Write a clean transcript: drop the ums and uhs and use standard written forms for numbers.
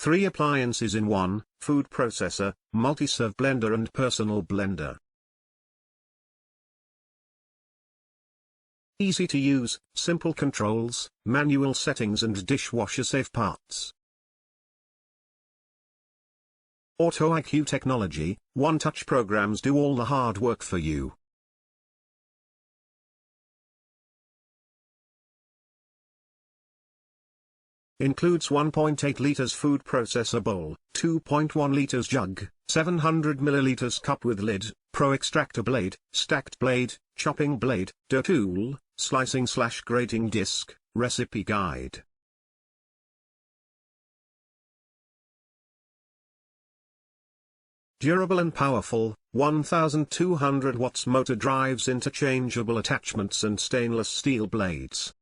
3 appliances in 1, food processor, multi-serve blender and personal blender. Easy to use, simple controls, manual settings and dishwasher-safe parts. AutoIQ technology, one-touch programs do all the hard work for you. Includes 1.8 liters food processor bowl, 2.1 liters jug, 700 milliliters cup with lid, pro extractor blade, stacked blade, chopping blade, dough tool, slicing/grating disc, recipe guide. Durable and powerful, 1200 watts motor drives interchangeable attachments and stainless steel blades.